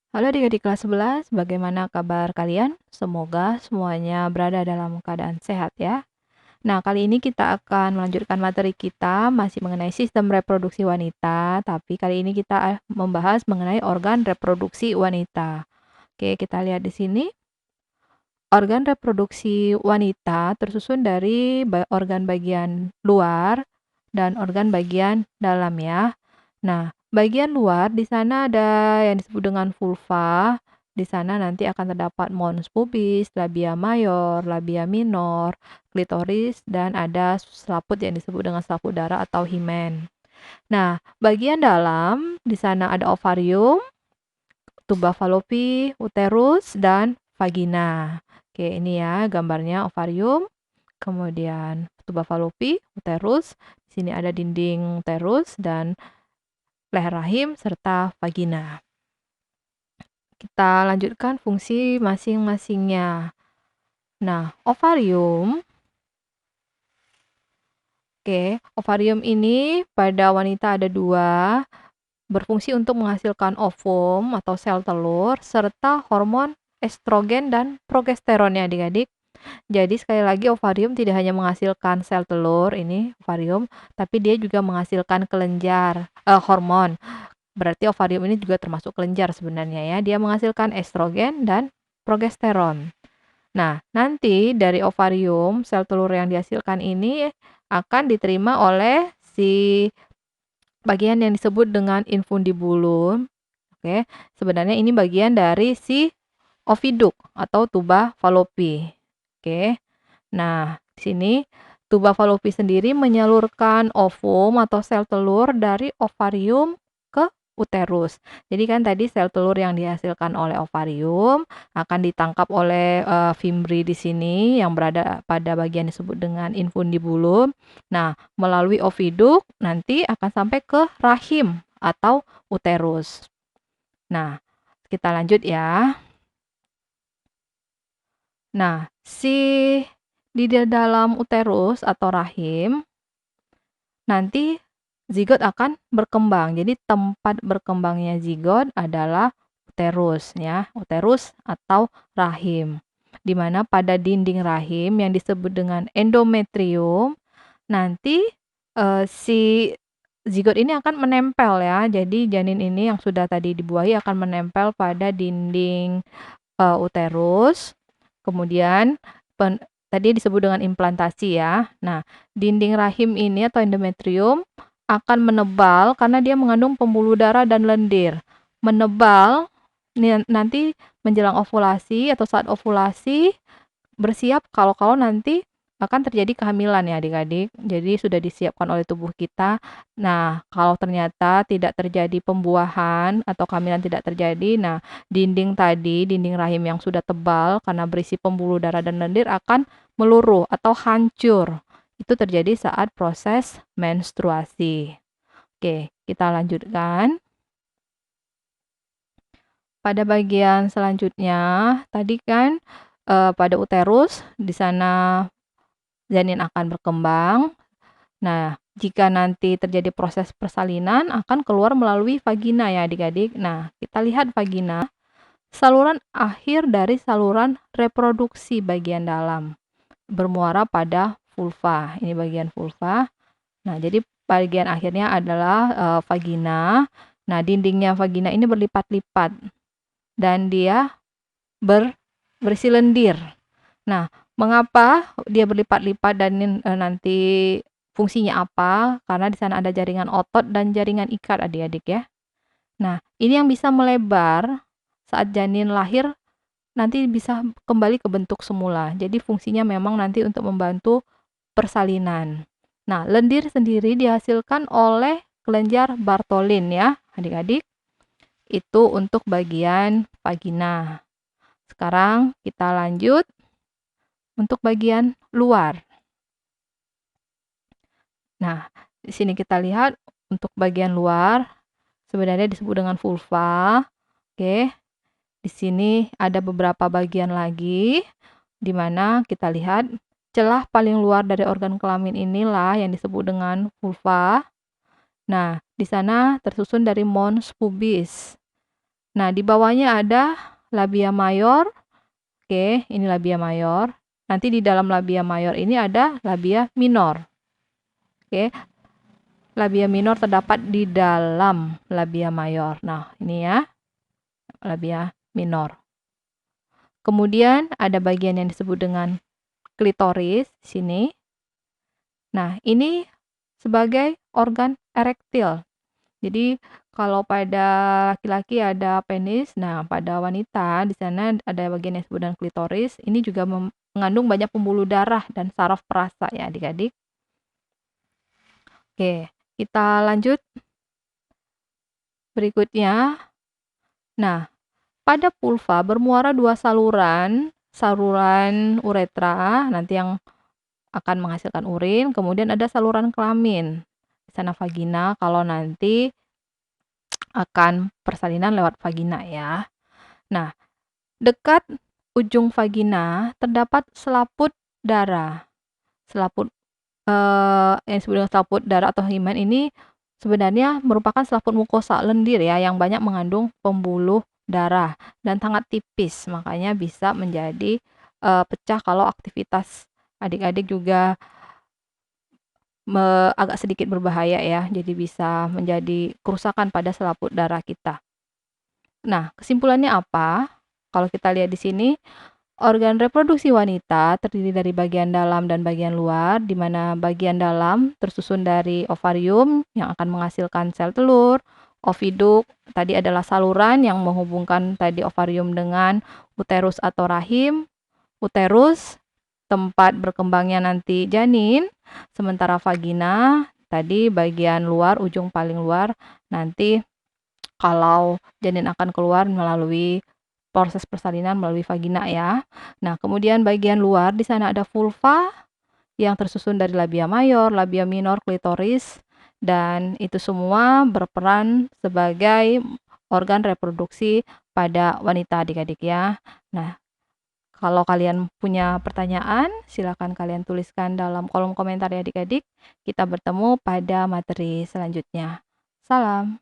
Halo adik-adik kelas 11, bagaimana kabar kalian? Semoga semuanya berada dalam keadaan sehat ya. Nah, kali ini kita akan melanjutkan materi kita masih mengenai sistem reproduksi wanita, tapi kali ini kita membahas mengenai organ reproduksi wanita. Oke, kita lihat di sini. Organ reproduksi wanita tersusun dari organ bagian luar dan organ bagian dalam ya. Nah, bagian luar di sana ada yang disebut dengan vulva. Di sana nanti akan terdapat mons pubis, labia mayor, labia minor, klitoris, dan ada selaput yang disebut dengan selaput darah atau himen. Nah, bagian dalam di sana ada ovarium, tuba falopi, uterus, dan vagina. Oke, ini ya gambarnya ovarium, kemudian tuba falopi, uterus. Di sini ada dinding uterus dan leher rahim serta vagina. Kita lanjutkan fungsi masing-masingnya. Nah, ovarium. Oke, ovarium ini pada wanita ada dua, berfungsi untuk menghasilkan ovum atau sel telur, serta hormon estrogen dan progesteron ya adik-adik. Jadi sekali lagi ovarium tidak hanya menghasilkan sel telur, ini ovarium, tapi dia juga menghasilkan kelenjar, hormon. Berarti ovarium ini juga termasuk kelenjar sebenarnya ya. Dia menghasilkan estrogen dan progesteron. Nah, nanti dari ovarium, sel telur yang dihasilkan ini akan diterima oleh si bagian yang disebut dengan infundibulum. Oke, sebenarnya ini bagian dari si oviduk atau tuba falopi. Oke. Nah, di sini tuba falopi sendiri menyalurkan ovum atau sel telur dari ovarium ke uterus. Jadi kan tadi sel telur yang dihasilkan oleh ovarium akan ditangkap oleh fimbri di sini yang berada pada bagian disebut dengan infundibulum. Nah, melalui oviduk nanti akan sampai ke rahim atau uterus. Nah, kita lanjut ya. Nah, di dalam uterus atau rahim, nanti zigot akan berkembang. Jadi tempat berkembangnya zigot adalah uterus ya, uterus atau rahim. Di mana pada dinding rahim yang disebut dengan endometrium, nanti si zigot ini akan menempel ya. Jadi janin ini yang sudah tadi dibuahi akan menempel pada dinding uterus. Kemudian tadi disebut dengan implantasi ya. Nah, dinding rahim ini atau endometrium akan menebal karena dia mengandung pembuluh darah dan lendir. Menebal nanti menjelang ovulasi atau saat ovulasi bersiap kalau nanti akan terjadi kehamilan ya adik-adik. Jadi sudah disiapkan oleh tubuh kita. Nah, kalau ternyata tidak terjadi pembuahan atau kehamilan tidak terjadi, nah dinding rahim yang sudah tebal karena berisi pembuluh darah dan lendir akan meluruh atau hancur. Itu terjadi saat proses menstruasi. Oke, kita lanjutkan. Pada bagian selanjutnya, tadi kan pada uterus di sana janin akan berkembang. Nah, jika nanti terjadi proses persalinan akan keluar melalui vagina ya adik-adik. Nah, kita lihat vagina, saluran akhir dari saluran reproduksi bagian dalam, bermuara pada vulva. Ini bagian vulva. Nah, jadi bagian akhirnya adalah vagina. Nah, dindingnya vagina ini berlipat-lipat dan dia berisi lendir. Nah, mengapa dia berlipat-lipat dan nanti fungsinya apa? Karena di sana ada jaringan otot dan jaringan ikat adik-adik ya. Nah, ini yang bisa melebar saat janin lahir nanti bisa kembali ke bentuk semula. Jadi fungsinya memang nanti untuk membantu persalinan. Nah, lendir sendiri dihasilkan oleh kelenjar Bartholin ya, adik-adik. Itu untuk bagian vagina. Sekarang kita lanjut untuk bagian luar. Nah, di sini kita lihat untuk bagian luar sebenarnya disebut dengan vulva. Oke. Di sini ada beberapa bagian lagi di mana kita lihat celah paling luar dari organ kelamin inilah yang disebut dengan vulva. Nah, di sana tersusun dari mons pubis. Nah, di bawahnya ada labia mayor. Oke, ini labia mayor. Nanti di dalam labia mayor ini ada labia minor. Oke, labia minor terdapat di dalam labia mayor. Nah, ini ya, labia minor. Kemudian ada bagian yang disebut dengan klitoris di sini. Nah, ini sebagai organ erektil. Jadi kalau pada laki-laki ada penis, nah pada wanita di sana ada bagian yang disebut dengan klitoris. Ini juga mengandung banyak pembuluh darah dan saraf perasa ya adik-adik. Oke, kita lanjut berikutnya. Nah, pada pulva bermuara dua saluran, saluran uretra nanti yang akan menghasilkan urin, kemudian ada saluran kelamin. Di sana vagina kalau nanti akan persalinan lewat vagina ya. Nah, dekat ujung vagina terdapat selaput darah. Selaput yang disebut dengan selaput darah atau himen ini sebenarnya merupakan selaput mukosa lendir ya yang banyak mengandung pembuluh darah dan sangat tipis, makanya bisa menjadi pecah kalau aktivitas adik-adik juga agak sedikit berbahaya ya, jadi bisa menjadi kerusakan pada selaput darah kita. Nah, kesimpulannya apa? Kalau kita lihat di sini, organ reproduksi wanita terdiri dari bagian dalam dan bagian luar, di mana bagian dalam tersusun dari ovarium yang akan menghasilkan sel telur, oviduk tadi adalah saluran yang menghubungkan tadi ovarium dengan uterus atau rahim, uterus tempat berkembangnya nanti janin, sementara vagina tadi bagian luar, ujung paling luar nanti kalau janin akan keluar melalui proses persalinan melalui vagina ya. Nah, kemudian bagian luar di sana ada vulva yang tersusun dari labia mayor, labia minor, klitoris, dan itu semua berperan sebagai organ reproduksi pada wanita adik-adik ya. Nah, kalau kalian punya pertanyaan, silakan kalian tuliskan dalam kolom komentar ya adik-adik. Kita bertemu pada materi selanjutnya. Salam.